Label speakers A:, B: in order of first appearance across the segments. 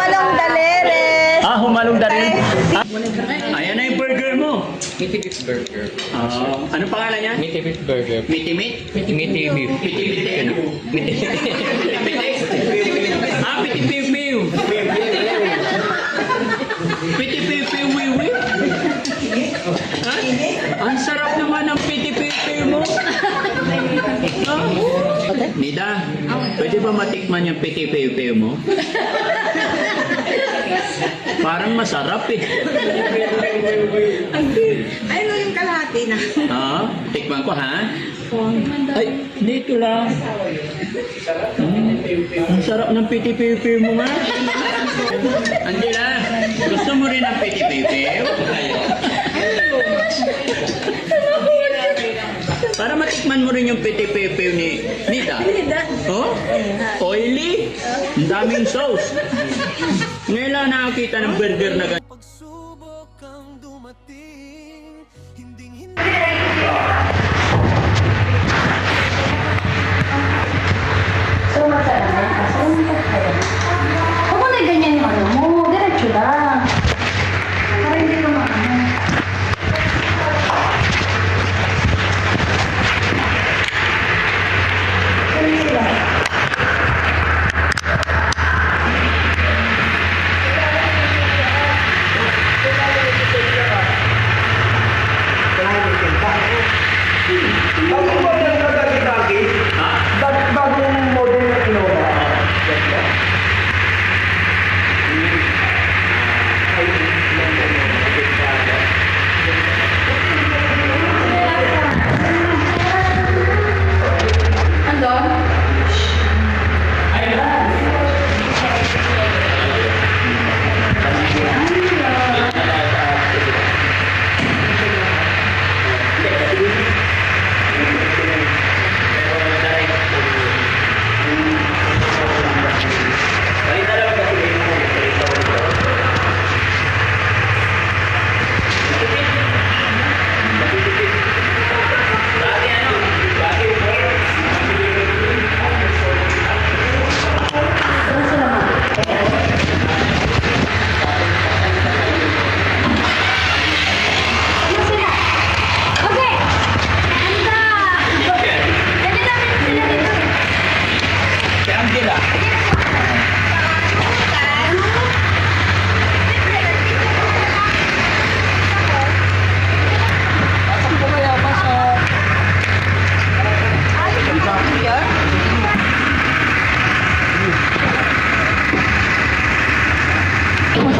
A: Humalong daleres.
B: Humalong na rin. Ayan na yung burger mo.
C: Meaty beef burger.
B: Anong pangalan niya?
C: Meaty beef burger.
B: Meaty meat?
C: Meaty beef.
B: Piti-piti ano? Piti-piu-piu. Piti-piu-piu wiwi. Ang sarap naman ng piti-piu-piu mo. Nida, pwede ba matikman yung piti-piu-piu mo? Parang masarap eh.
A: Ayun yung kalahati na.
B: Tikman ko ha. Ay, dito lang. Ang sarap ng piti-piu-piu mo nga. Angela, gusto mo rin ng piti-piu-piu? Para matikman mo rin yung piti-piu-piu ni Nita. Oily. Ang daming sauce. Ngayon lang nakakita ng burger na ganyan.
D: Pagsubok ang dumating, hindi
E: So, masarap na. Huwag mo na ganyan yung ano mo. Diretso lang. Para hindi ka maano. Diretso lang.
F: Bagong model na dagi-dagi? Bagong model na kinuha?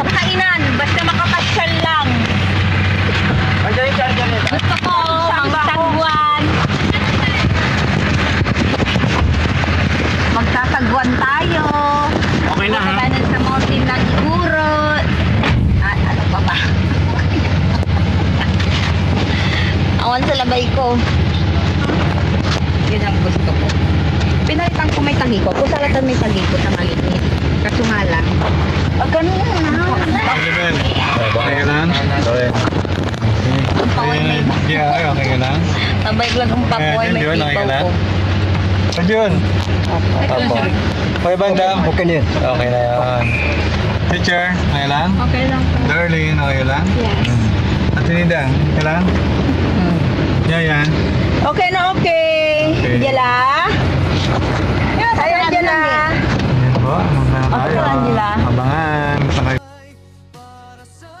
A: Kainan, basta makapasyal lang. Gusto ko magsagwan. Magsasagwan tayo.
B: Okay na ha?
A: Punta tayo sa mountain ng Iguro. At ano pa ba? Awan sa labay ko. Yun ang gusto ko. Pinalitan ko may tagi ko. Kung salatan may tagi ko sa maliit. Kaso nga lang. Pag ganun na.
F: Okay ka lang? Okay.
A: Ang paway may
F: Yeah, okay ka lang?
A: Mabait lang ang papoy, may
F: Yun, okay
A: pipaw
F: na?
A: ko.
F: Ayun. Opo. Okay ba, Dam? Okay na yun. Okay na yan. Teacher, okay lang?
A: Okay lang po.
F: Darlene, okay lang?
A: Yes.
F: Ate Nida, okay lang? Yan.
A: Okay na okay.
F: Okay.
A: Jela? Ayan, Jela.
F: Ayan po, abangan
A: Okay
F: tayo.
A: lang, Nila.
F: Abangan. Sakay.
D: para sa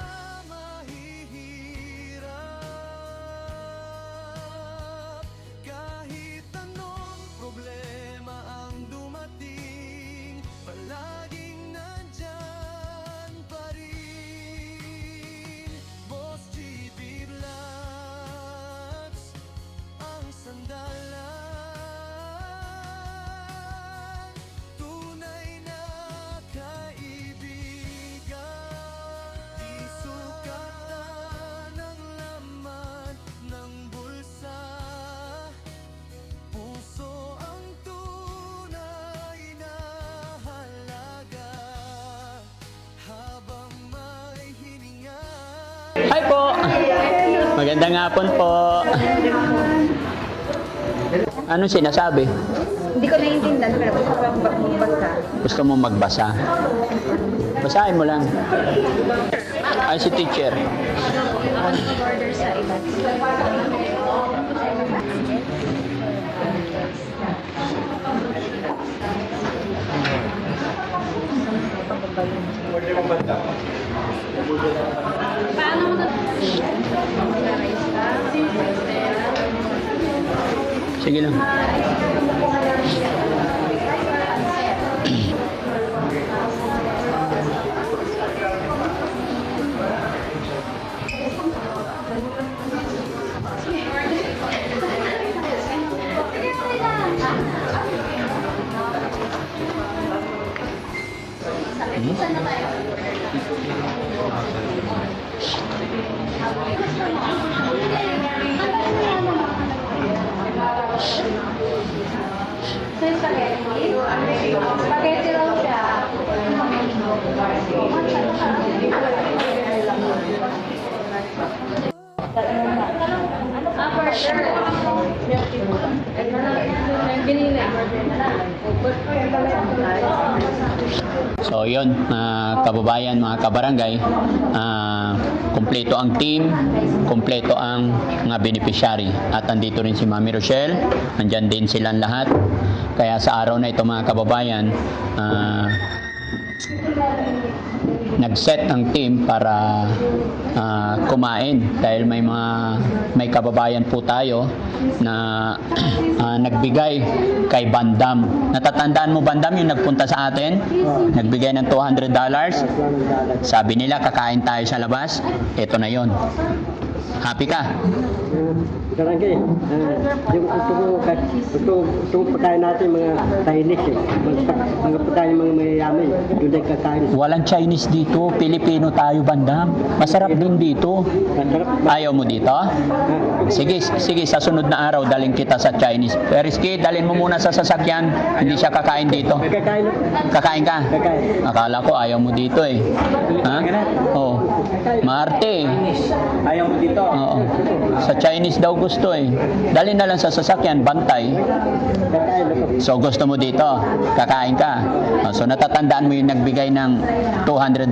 D: mahihirap. Kahit anong problema ang dumating, palaging nandyan pa rin. Boss GD Vlogs, ang sandalan. Tunay na kaibigan, di sukatan ang laman ng bulsa. Puso ang tunay na halaga, habang may hininga.
B: Hi po! Magandang hapon po. Anong sinasabi?
A: Hindi ko naiintindihan pero gusto ko magbasa.
B: Gusto mo magbasa? Basahin mo lang. Ay, si teacher.
E: Order sa iba. Paano mo na?
B: Sige lang.
E: Spaghetti lang siya.
B: So yun, kababayan, mga kabarangay, kumpleto ang team, kumpleto ang mga beneficiary. At andito rin si Mami Rochelle, andyan din silang lahat. Kaya sa araw na ito, mga kababayan, nag-set ang team para kumain dahil may kababayan po tayo na nagbigay kay Bandam. Natatandaan mo Bandam yung nagpunta sa atin? Nagbigay ng $200. Sabi nila kakain tayo sa labas. Ito na yon. Happy ka?
G: Barangay, yung gusto pagkain natin mga Chinese mga pagkain mga mayayaman, doon ay kakain.
B: Walang Chinese dito. Pilipino tayo Bandam. Masarap din dito. Ayaw mo dito? Sige, sa sunod na araw daling kita sa Chinese. Periski, dalhin mo muna sa sasakyan. Hindi siya kakain dito.
G: Kakain.
B: Kakain ka?
G: Kakain.
B: Akala ko ayaw mo dito eh. Ha? Oo. Marte.
G: Ayaw mo dito.
B: Oo. Sa Chinese daw gusto eh. Dalhin na lang sa sasakyan, bantay.
G: Kakain ako.
B: So gusto mo dito, kakain ka. So natatandaan mo yung nagbigay ng $200.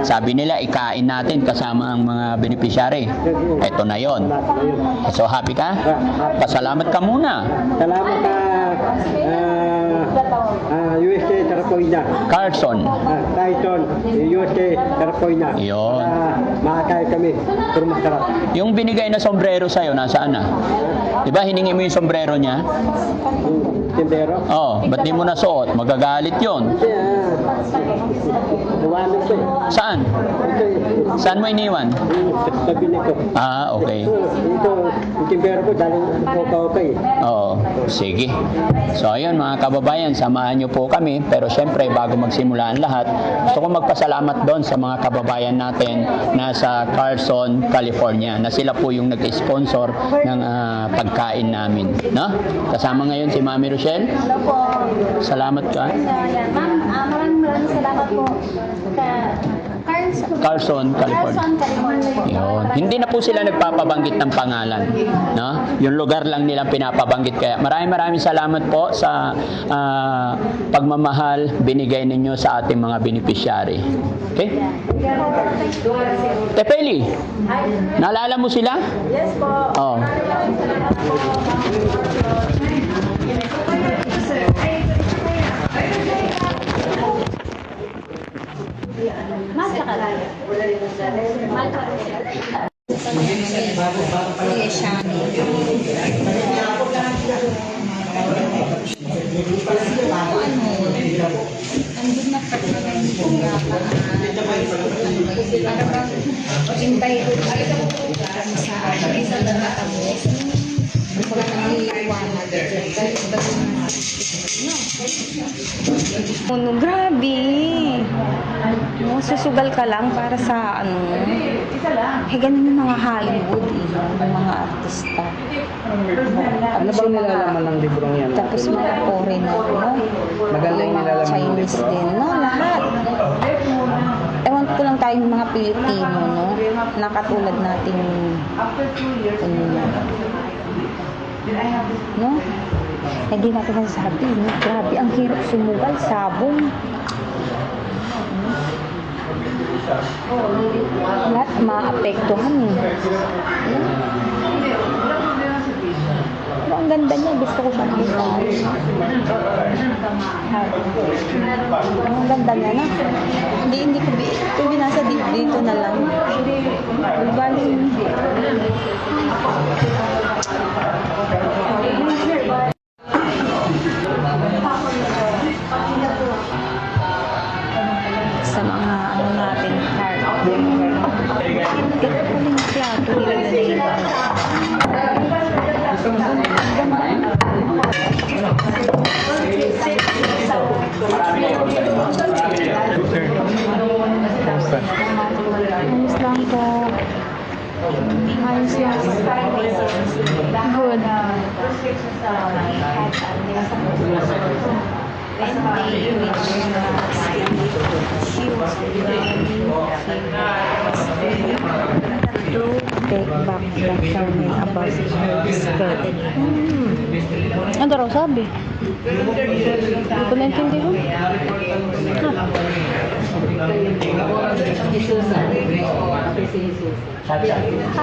B: Sabi nila ikain natin kasama ang mga beneficiary. Ito na yon. So happy ka? Pasalamat ka muna.
G: Salamat ka USA Tarapoina.
B: Carson.
G: Tyson USA Tarapoina.
B: Yun.
G: Makakain kami. Pero masarap.
B: Yung binigay na sombrero sa'yo, nasaan na? Di ba hiningi mo yung sombrero niya?
G: Tindero.
B: Oh, ba't di mo nasuot? Magagalit yon.
G: Iwanan ko eh.
B: Saan?
G: Ito eh.
B: Saan mo iniwan?
G: Sabi nito.
B: Ah, okay.
G: Ito, yung tindero ko dahil okay.
B: Oo, sige. So ayun mga kababayan, samahan niyo po kami. Pero syempre bago magsimula ang lahat, gusto ko magpasalamat doon sa mga kababayan natin na sa Carson, California, na sila po yung nag-sponsor ng pagkain namin, no? Kasama ngayon si Mami Rochelle.
E: Hello po.
B: Salamat ka.
E: Ayan, ma'am, maraming salamat po sa
B: Carson, California.
E: Carson, California.
B: Yun. Hindi na po sila nagpapabanggit ng pangalan, no? Yung lugar lang nilang pinapabanggit. Kaya maraming salamat po sa pagmamahal binigay ninyo sa ating mga beneficiary. Okay? Tepeli, naalala mo sila?
E: Yes po.
B: Oh.
E: Mas nakalala.
A: Andun na pagkakay ko nga hintay ko sa isa na natapos. Wala nang iiwanan. No, grabe. No, susugal ka lang para sa ano. Ganun yung mga Hollywood yung mga artista.
G: Ano bang nilalaman ng librong yan?
A: Tapos mga foreigner, no?
G: Magaling
A: Yung mga
G: nilalaman ng
A: Chinese
G: libro.
A: din, no? Lahat. Ewan ko lang tayong mga Pilipino, no? Nakatulad natin no? Hindi natin masasabi, no? Grabe, ang hirap sumugal, sabong. Lahat maapektuhan eh. Pero ang ganda niya, gusto ko siyang design. Ang ganda niya na. Hindi ko ito binasa dito na lang. Bali. Sa mga ano natin, card. Ganda ko yung plato nilagay nila. Ayos lang po. Ayos lang. Good. Take back the comment about her skirt. Ano raw sabi? Hindi ko naintindihan.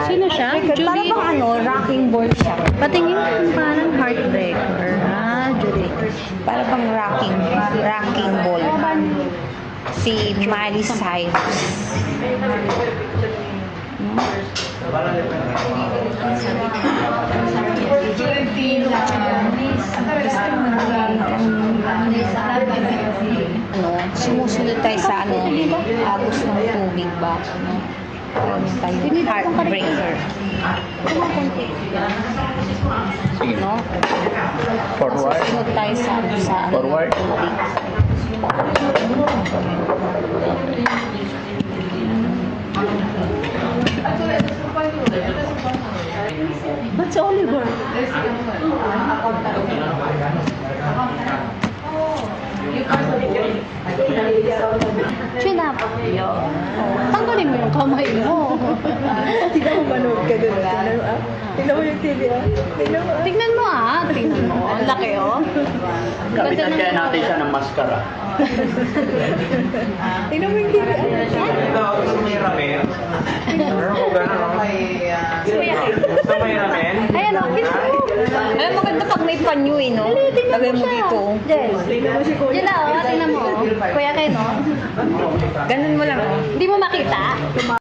A: Sino siya? Para bang ano, rocking ball siya. Patingin parang heartbreaker. Julie. Para bang rocking ball. Si Miley Cyrus. Sumusunod tayo sa agos ng tubig ba? Tayo heartbreaker. No?
B: Forward.
A: Susunod tayo sa
B: Forward.
A: tubig. Ba't si Oliver? Chin up. Tanggalin mo yung kamay mo.
E: Tignan mo manood ka doon. Tignan mo yung TV. Tignan mo.
A: Tignan mo ah. Tignan mo. Ang laki oh.
B: Kapitan kaya natin siya ng maskara.
E: Tignan mo yung TV.
A: Ayan o. Ayan, maganda pag may panyo eh, no? Lagay mo dito.
E: Tignan mo si Kuya.
A: Yan na, oh. Tingnan mo. Kuya kayo, no? Ganun mo lang, oh. Hindi mo makita.